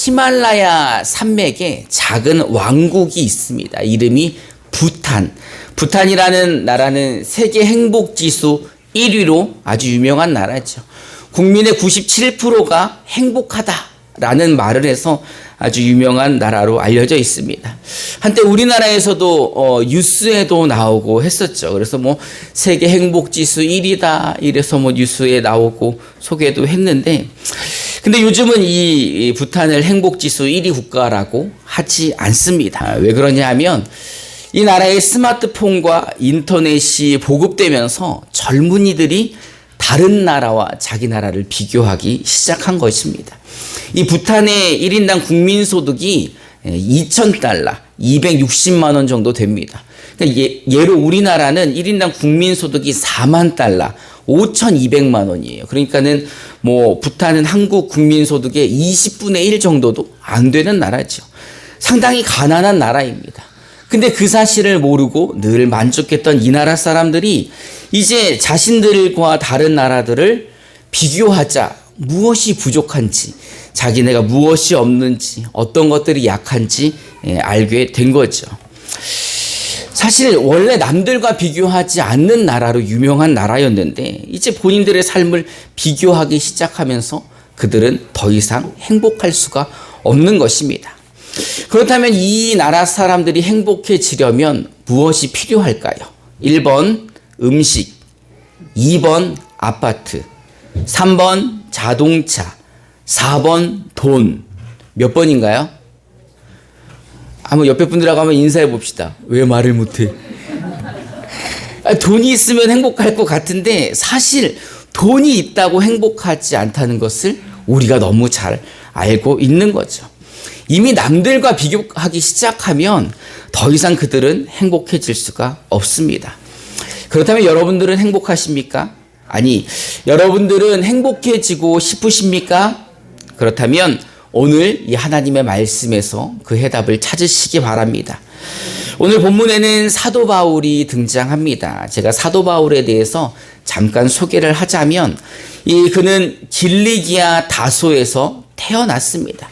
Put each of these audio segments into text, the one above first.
히말라야 산맥에 작은 왕국이 있습니다. 이름이 부탄. 부탄이라는 나라는 세계 행복지수 1위로 아주 유명한 나라죠. 국민의 97%가 행복하다라는 말을 해서 아주 유명한 나라로 알려져 있습니다. 한때 우리나라에서도 뉴스에도 나오고 했었죠. 그래서 뭐 세계 행복지수 1위다 이래서 뭐 뉴스에 나오고 소개도 했는데, 근데 요즘은 이 부탄을 행복지수 1위 국가라고 하지 않습니다. 왜 그러냐 하면 이 나라의 스마트폰과 인터넷이 보급되면서 젊은이들이 다른 나라와 자기 나라를 비교하기 시작한 것입니다. 이 부탄의 1인당 국민소득이 2,000달러, 260만 원 정도 됩니다. 그러니까 예로 우리나라는 1인당 국민소득이 4만 달러, 5,200만 원이에요. 그러니까는 뭐 부탄은 한국 국민소득의 20분의 1 정도도 안 되는 나라죠. 상당히 가난한 나라입니다. 근데 그 사실을 모르고 늘 만족했던 이 나라 사람들이 이제 자신들과 다른 나라들을 비교하자 무엇이 부족한지, 자기네가 무엇이 없는지, 어떤 것들이 약한지 알게 된 거죠. 사실 원래 남들과 비교하지 않는 나라로 유명한 나라였는데 이제 본인들의 삶을 비교하기 시작하면서 그들은 더 이상 행복할 수가 없는 것입니다. 그렇다면 이 나라 사람들이 행복해지려면 무엇이 필요할까요? 1번 음식, 2번 아파트, 3번 자동차, 4번 돈. 몇 번인가요? 한번 옆에 분들하고 한번 인사해 봅시다. 왜 말을 못해? 돈이 있으면 행복할 것 같은데 사실 돈이 있다고 행복하지 않다는 것을 우리가 너무 잘 알고 있는 거죠. 이미 남들과 비교하기 시작하면 더 이상 그들은 행복해질 수가 없습니다. 그렇다면 여러분들은 행복하십니까? 아니, 여러분들은 행복해지고 싶으십니까? 그렇다면 오늘 이 하나님의 말씀에서 그 해답을 찾으시기 바랍니다. 오늘 본문에는 사도 바울이 등장합니다. 제가 사도 바울에 대해서 잠깐 소개를 하자면 그는 길리기아 다소에서 태어났습니다.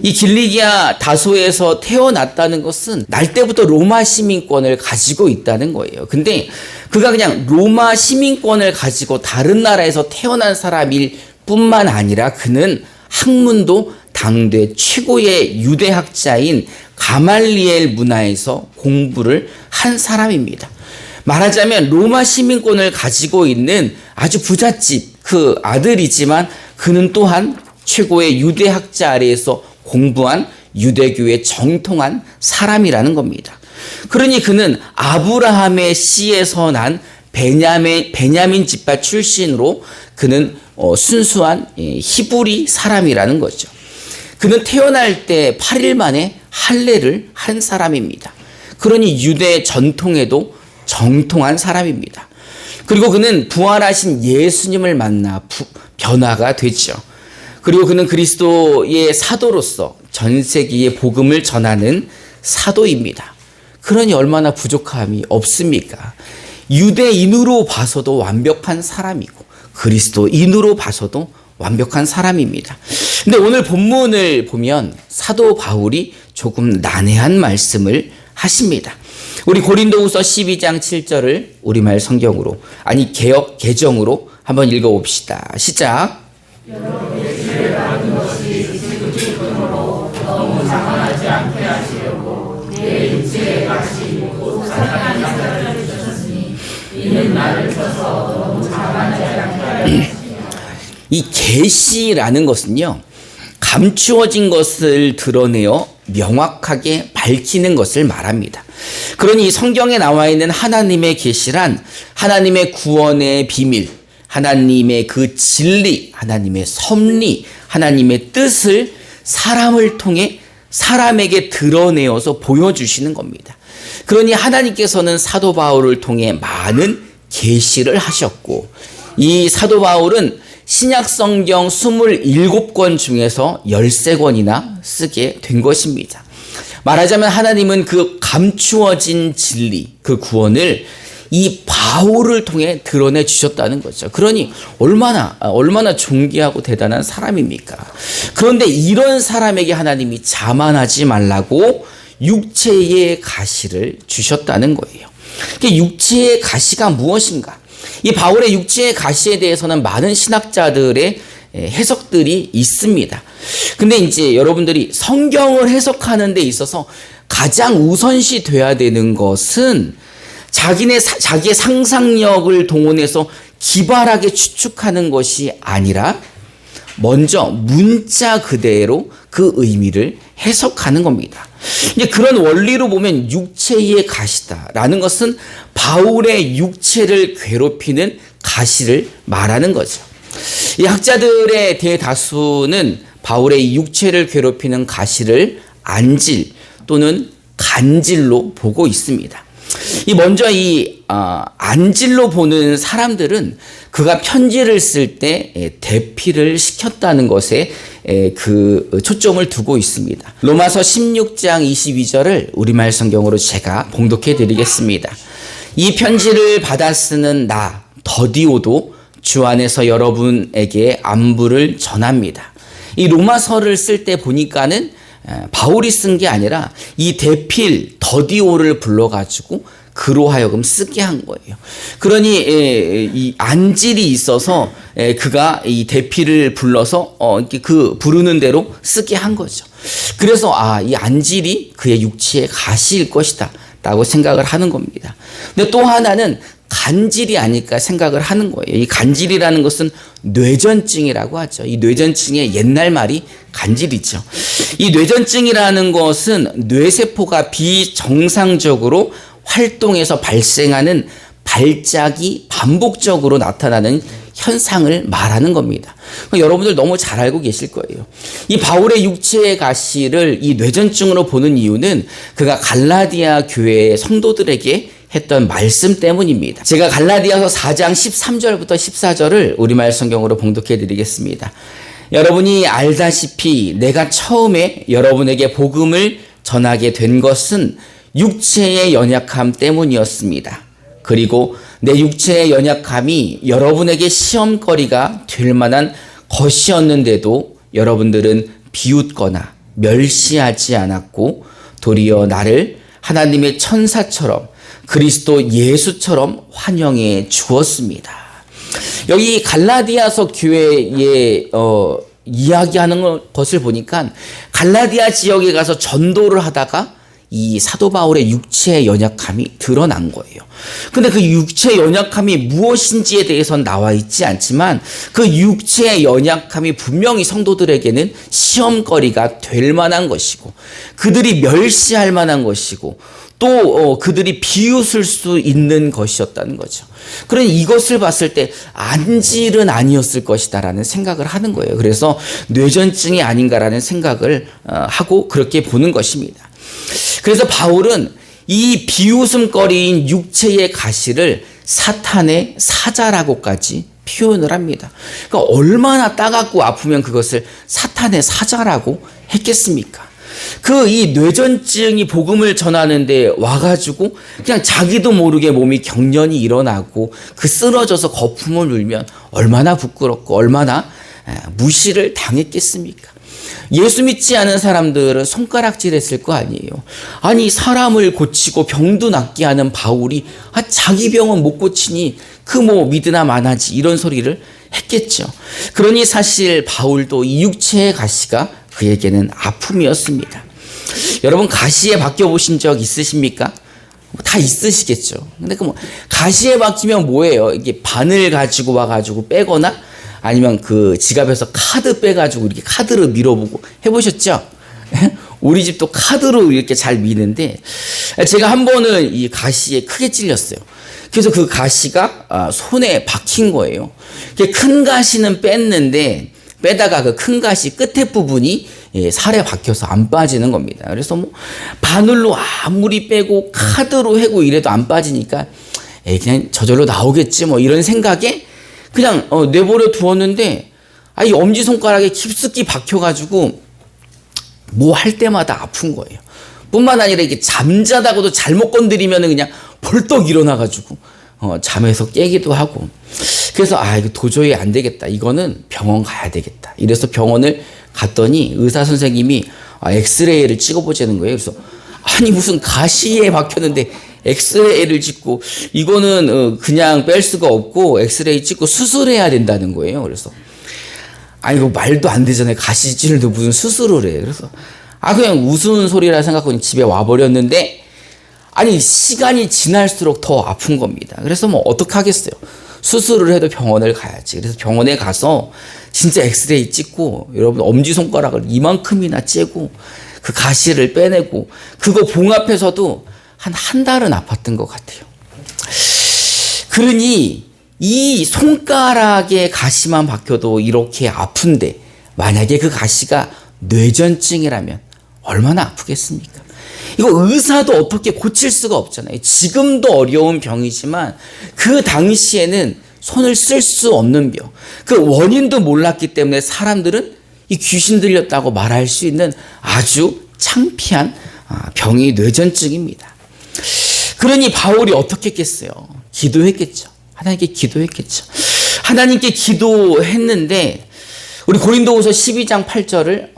이 길리기아 다소에서 태어났다는 것은 날 때부터 로마 시민권을 가지고 있다는 거예요. 근데 그가 그냥 로마 시민권을 가지고 다른 나라에서 태어난 사람일 뿐만 아니라 그는 학문도 당대 최고의 유대학자인 가말리엘 문화에서 공부를 한 사람입니다. 말하자면 로마 시민권을 가지고 있는 아주 부잣집 그 아들이지만 그는 또한 최고의 유대학자 아래에서 공부한 유대교의 정통한 사람이라는 겁니다. 그러니 그는 아브라함의 씨에서 난 베냐민 집파 출신으로 그는 순수한 히브리 사람이라는 거죠. 그는 태어날 때 8일 만에 할례를 한 사람입니다. 그러니 유대 전통에도 정통한 사람입니다. 그리고 그는 부활하신 예수님을 만나 변화가 되죠. 그리고 그는 그리스도의 사도로서 전 세계에 복음을 전하는 사도입니다. 그러니 얼마나 부족함이 없습니까? 유대인으로 봐서도 완벽한 사람이고 그리스도인으로 봐서도 완벽한 사람입니다. 근데 오늘 본문을 보면 사도 바울이 조금 난해한 말씀을 하십니다. 우리 고린도후서 12장 7절을 우리말 성경으로, 아니 개역 개정으로 한번 읽어봅시다. 시작. 여러분의 지혜를 받은 것이 지극히으로 너무 자만하지 않게 하시려고 내 육체의 가시 곧 사랑하는 자를 주셨으니 이는 나를 쳐서 너무 자만하지 않게 하였습니다. 이 계시라는 것은요, 감추어진 것을 드러내어 명확하게 밝히는 것을 말합니다. 그러니 성경에 나와 있는 하나님의 계시란 하나님의 구원의 비밀, 하나님의 그 진리, 하나님의 섭리, 하나님의 뜻을 사람을 통해 사람에게 드러내어서 보여주시는 겁니다. 그러니 하나님께서는 사도 바울을 통해 많은 계시를 하셨고, 이 사도 바울은 신약 성경 27권 중에서 13권이나 쓰게 된 것입니다. 말하자면 하나님은 그 감추어진 진리, 그 구원을 이 바울을 통해 드러내 주셨다는 거죠. 그러니 얼마나 존귀하고 대단한 사람입니까? 그런데 이런 사람에게 하나님이 자만하지 말라고 육체의 가시를 주셨다는 거예요. 육체의 가시가 무엇인가? 이 바울의 육체의 가시에 대해서는 많은 신학자들의 해석들이 있습니다. 근데 이제 여러분들이 성경을 해석하는 데 있어서 가장 우선시 돼야 되는 것은 자기의 상상력을 동원해서 기발하게 추측하는 것이 아니라 먼저 문자 그대로 그 의미를 해석하는 겁니다. 이제 그런 원리로 보면 육체의 가시다라는 것은 바울의 육체를 괴롭히는 가시를 말하는 거죠. 이 학자들의 대다수는 바울의 육체를 괴롭히는 가시를 안질 또는 간질로 보고 있습니다. 먼저 안질로 보는 사람들은 그가 편지를 쓸 때 대피를 시켰다는 것에 그 초점을 두고 있습니다. 로마서 16장 22절을 우리말 성경으로 제가 봉독해 드리겠습니다. 이 편지를 받아 쓰는 나 더디오도 주 안에서 여러분에게 안부를 전합니다. 이 로마서를 쓸 때 보니까는 바울이 쓴 게 아니라 이 대필 더디오를 불러가지고 그로 하여금 쓰게 한 거예요. 그러니 이 안질이 있어서 그가 이 대필을 불러서 그 부르는 대로 쓰게 한 거죠. 그래서 이 안질이 그의 육체의 가시일 것이다 라고 생각을 하는 겁니다. 근데 또 하나는 간질이 아닐까 생각을 하는 거예요. 이 간질이라는 것은 뇌전증이라고 하죠. 이 뇌전증의 옛날 말이 간질이죠. 이 뇌전증이라는 것은 뇌세포가 비정상적으로 활동해서 발생하는 발작이 반복적으로 나타나는 현상을 말하는 겁니다. 여러분들 너무 잘 알고 계실 거예요. 이 바울의 육체의 가시를 이 뇌전증으로 보는 이유는 그가 갈라디아 교회의 성도들에게 했던 말씀 때문입니다. 제가 갈라디아서 4장 13절부터 14절을 우리말 성경으로 봉독해 드리겠습니다. 여러분이 알다시피 내가 처음에 여러분에게 복음을 전하게 된 것은 육체의 연약함 때문이었습니다. 그리고 내 육체의 연약함이 여러분에게 시험거리가 될 만한 것이었는데도 여러분들은 비웃거나 멸시하지 않았고 도리어 나를 하나님의 천사처럼 그리스도 예수처럼 환영해 주었습니다. 여기 갈라디아서 교회에 이야기하는 것을 보니까 갈라디아 지역에 가서 전도를 하다가 이 사도 바울의 육체의 연약함이 드러난 거예요. 근데 그 육체의 연약함이 무엇인지에 대해서는 나와 있지 않지만 그 육체의 연약함이 분명히 성도들에게는 시험거리가 될 만한 것이고 그들이 멸시할 만한 것이고 또 그들이 비웃을 수 있는 것이었다는 거죠. 그러니 이것을 봤을 때 안질은 아니었을 것이다라는 생각을 하는 거예요. 그래서 뇌전증이 아닌가라는 생각을 하고 그렇게 보는 것입니다. 그래서 바울은 이 비웃음거리인 육체의 가시를 사탄의 사자라고까지 표현을 합니다. 그러니까 얼마나 따갑고 아프면 그것을 사탄의 사자라고 했겠습니까? 이 뇌전증이 복음을 전하는데 와가지고 그냥 자기도 모르게 몸이 경련이 일어나고 그 쓰러져서 거품을 울면 얼마나 부끄럽고 얼마나 무시를 당했겠습니까? 예수 믿지 않은 사람들은 손가락질 했을 거 아니에요. 아니 사람을 고치고 병도 낫게 하는 바울이 자기 병은 못 고치니 그 뭐 믿으나 마나지 이런 소리를 했겠죠. 그러니 사실 바울도 이 육체의 가시가 그에게는 아픔이었습니다. 여러분 가시에 박혀 보신 적 있으십니까? 다 있으시겠죠. 근데 가시에 박히면 뭐예요? 이게 바늘 가지고 와가지고 빼거나 아니면 그 지갑에서 카드 빼가지고 이렇게 카드로 밀어보고 해보셨죠? 우리 집도 카드로 이렇게 잘 미는데 제가 한 번은 이 가시에 크게 찔렸어요. 그래서 그 가시가 손에 박힌 거예요. 큰 가시는 뺐는데 빼다가 그 큰 가시 끝에 부분이 살에 박혀서 안 빠지는 겁니다. 그래서 바늘로 아무리 빼고 카드로 해고 이래도 안 빠지니까 그냥 저절로 나오겠지 이런 생각에 그냥 내버려 두었는데 이 엄지손가락에 깊숙이 박혀가지고 뭐 할 때마다 아픈 거예요. 뿐만 아니라 이게 잠자다가도 잘못 건드리면 그냥 벌떡 일어나가지고 잠에서 깨기도 하고. 그래서 이거 도저히 안 되겠다. 이거는 병원 가야 되겠다. 이래서 병원을 갔더니 의사 선생님이 엑스레이를 찍어보자는 거예요. 그래서 아니 무슨 가시에 박혔는데 엑스레이를 찍고 이거는 그냥 뺄 수가 없고 엑스레이 찍고 수술해야 된다는 거예요. 그래서 이거 말도 안 되잖아요. 가시 찔도 무슨 수술을 해. 그래서 그냥 우스운 소리라 생각하고 집에 와버렸는데 시간이 지날수록 더 아픈 겁니다. 그래서 뭐 어떡하겠어요. 수술을 해도 병원을 가야지. 그래서 병원에 가서 진짜 엑스레이 찍고 여러분 엄지손가락을 이만큼이나 째고 그 가시를 빼내고 그거 봉합해서도 한 달은 아팠던 것 같아요. 그러니 이 손가락에 가시만 박혀도 이렇게 아픈데 만약에 그 가시가 뇌전증이라면 얼마나 아프겠습니까? 이거 의사도 어떻게 고칠 수가 없잖아요. 지금도 어려운 병이지만 그 당시에는 손을 쓸 수 없는 병. 그 원인도 몰랐기 때문에 사람들은 이 귀신 들렸다고 말할 수 있는 아주 창피한 병이 뇌전증입니다. 그러니 바울이 어떻게 했겠어요? 기도했겠죠. 하나님께 기도했겠죠. 하나님께 기도했는데 우리 고린도후서 12장 8절을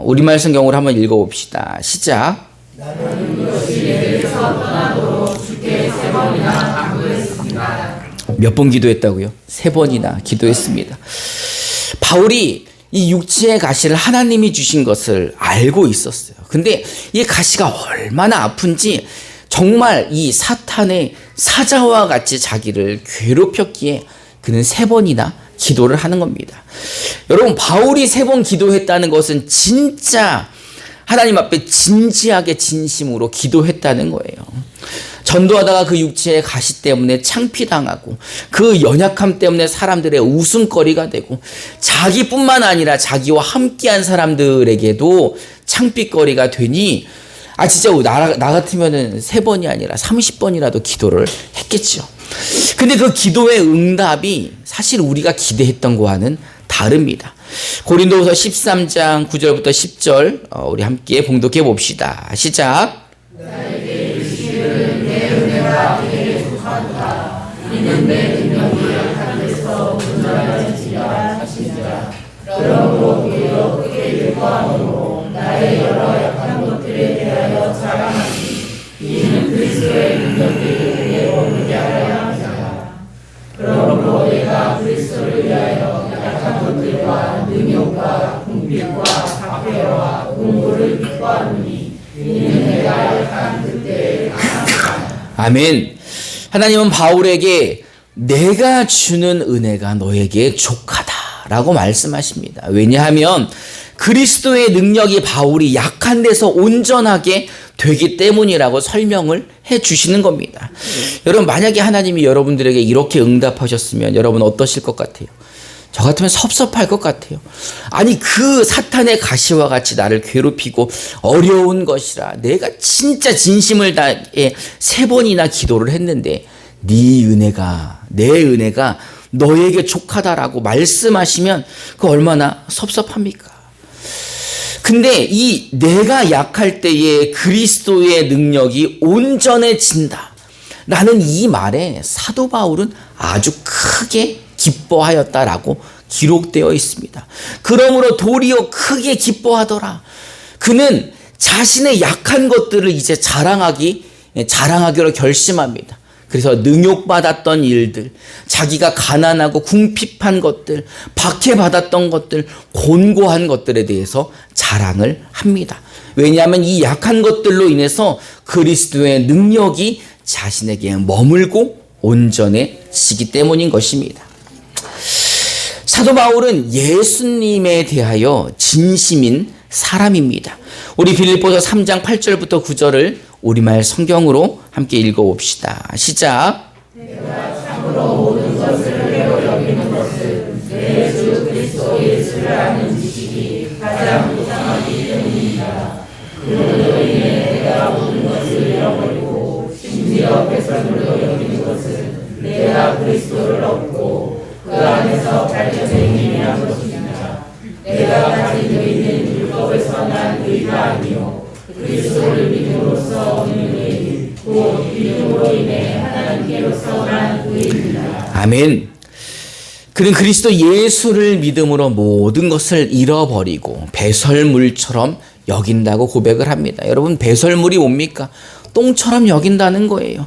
우리말 성경으로 한번 읽어봅시다. 시작. 나는 이것이 내게서 떠나도록 주께 3번이나 간구했습니다. 몇 번 기도했다고요? 3번이나 기도했습니다. 바울이 이 육체의 가시를 하나님이 주신 것을 알고 있었어요. 근데 이 가시가 얼마나 아픈지 정말 이 사탄의 사자와 같이 자기를 괴롭혔기에 그는 3번이나 기도를 하는 겁니다. 여러분, 바울이 3번 기도했다는 것은 진짜 하나님 앞에 진지하게 진심으로 기도했다는 거예요. 전도하다가 그 육체의 가시 때문에 창피당하고 그 연약함 때문에 사람들의 웃음거리가 되고 자기뿐만 아니라 자기와 함께한 사람들에게도 창피거리가 되니 진짜 나 같으면은 3번이 아니라 30번이라도 기도를 했겠죠. 근데 그 기도의 응답이 사실 우리가 기대했던 거와는 다릅니다. 고린도후서 13장 9절부터 10절 우리 함께 봉독해 봅시다. 시작. 나에게 이르시기를 내 은혜가 내게 속하도다. 이는 내 능력이 약한 데서 온전하지라 하시니라. 그러므로 오히려 크게 기뻐함으로 나의 여러 약한 것들에 대하여 자랑하니 이는 그리스도의 능력이 내게 머물게 하려 함이라. 그러므로 내가 그리스도를 위하여 약한 것들과 능욕과 궁핍과 박해와 공고를 기뻐하노니 이는 내가 약한 그때에 강함이라. 아멘. 하나님은 바울에게 내가 주는 은혜가 너에게 족하다라고 말씀하십니다. 왜냐하면 그리스도의 능력이 바울이 약한 데서 온전하게 되기 때문이라고 설명을 해 주시는 겁니다. 여러분, 만약에 하나님이 여러분들에게 이렇게 응답하셨으면 여러분 어떠실 것 같아요? 저 같으면 섭섭할 것 같아요. 그 사탄의 가시와 같이 나를 괴롭히고 어려운 것이라 내가 진짜 진심을 다해 3번이나 기도를 했는데 네 은혜가, 내 은혜가 너에게 족하다라고 말씀하시면 그 얼마나 섭섭합니까? 근데 이 내가 약할 때에 그리스도의 능력이 온전해진다 라는 이 말에 사도 바울은 아주 크게 기뻐하였다라고 기록되어 있습니다. 그러므로 도리어 크게 기뻐하더라. 그는 자신의 약한 것들을 이제 자랑하기로 결심합니다. 그래서 능욕받았던 일들, 자기가 가난하고 궁핍한 것들, 박해받았던 것들, 곤고한 것들에 대해서 자랑을 합니다. 왜냐하면 이 약한 것들로 인해서 그리스도의 능력이 자신에게 머물고 온전해지기 때문인 것입니다. 사도 바울은 예수님에 대하여 진심인 사람입니다. 우리 빌립보서 3장 8절부터 9절을 우리말 성경으로 함께 읽어봅시다. 시작. 내가 참으로 모든 것을 배워 여기는 것은 내 주 그리스도 예수를 아는 지식이 가장 무상하기 때문입니다. 그로 인해 내가 모든 것을 잃어버리고 심지어 백성으로 여기는 것은 내가 그리스도를 얻고 그 안에서 발견된 힘이란 것입니다. 내가 가지고 있는 율법에서 난 의가 아니요 그리스도를 믿음으로써 얻는 의인 곧 믿음으로 인해 하나님께로서 난 의인이다. 아멘. 그는 그리스도 예수를 믿음으로 모든 것을 잃어버리고 배설물처럼 여긴다고 고백을 합니다. 여러분, 배설물이 뭡니까? 똥처럼 여긴다는 거예요.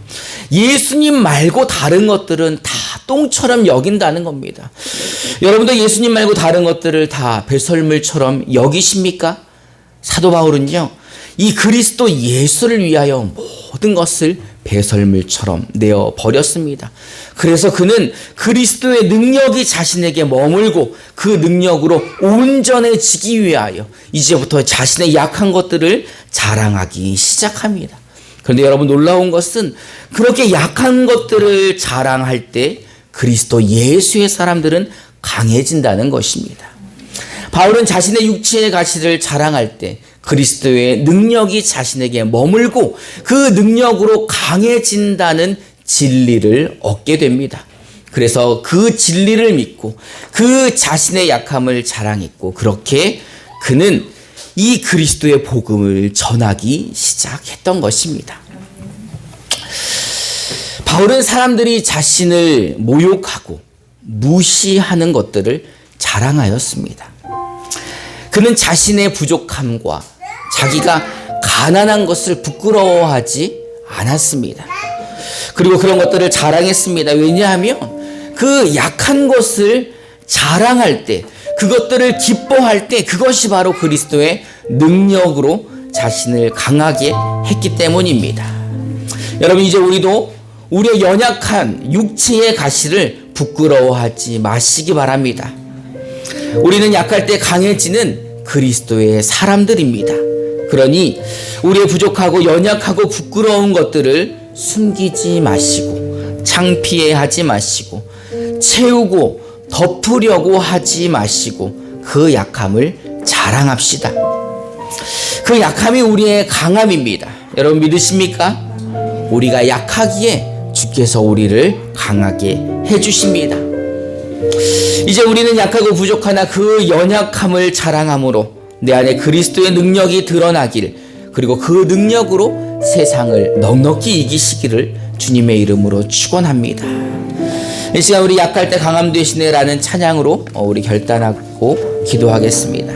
예수님 말고 다른 것들은 다 똥처럼 여긴다는 겁니다. 여러분도 예수님 말고 다른 것들을 다 배설물처럼 여기십니까? 사도 바울은요, 이 그리스도 예수를 위하여 모든 것을 배설물처럼 내어 버렸습니다. 그래서 그는 그리스도의 능력이 자신에게 머물고 그 능력으로 온전해지기 위하여 이제부터 자신의 약한 것들을 자랑하기 시작합니다. 그런데 여러분, 놀라운 것은 그렇게 약한 것들을 자랑할 때 그리스도 예수의 사람들은 강해진다는 것입니다. 바울은 자신의 육체의 가치를 자랑할 때 그리스도의 능력이 자신에게 머물고 그 능력으로 강해진다는 진리를 얻게 됩니다. 그래서 그 진리를 믿고 그 자신의 약함을 자랑했고, 그렇게 그는 이 그리스도의 복음을 전하기 시작했던 것입니다. 바울은 사람들이 자신을 모욕하고 무시하는 것들을 자랑하였습니다. 그는 자신의 부족함과 자기가 가난한 것을 부끄러워하지 않았습니다. 그리고 그런 것들을 자랑했습니다. 왜냐하면 그 약한 것을 자랑할 때, 그것들을 기뻐할 때 그것이 바로 그리스도의 능력으로 자신을 강하게 했기 때문입니다. 여러분, 이제 우리도 우리의 연약한 육체의 가시를 부끄러워하지 마시기 바랍니다. 우리는 약할 때 강해지는 그리스도의 사람들입니다. 그러니 우리의 부족하고 연약하고 부끄러운 것들을 숨기지 마시고 창피해하지 마시고 채우고 덮으려고 하지 마시고 그 약함을 자랑합시다. 그 약함이 우리의 강함입니다. 여러분, 믿으십니까? 우리가 약하기에 주께서 우리를 강하게 해주십니다. 이제 우리는 약하고 부족하나 그 연약함을 자랑함으로 내 안에 그리스도의 능력이 드러나길, 그리고 그 능력으로 세상을 넉넉히 이기시기를 주님의 이름으로 축원합니다. 이 시간 우리 약할 때 강함 되시네 라는 찬양으로 우리 결단하고 기도하겠습니다.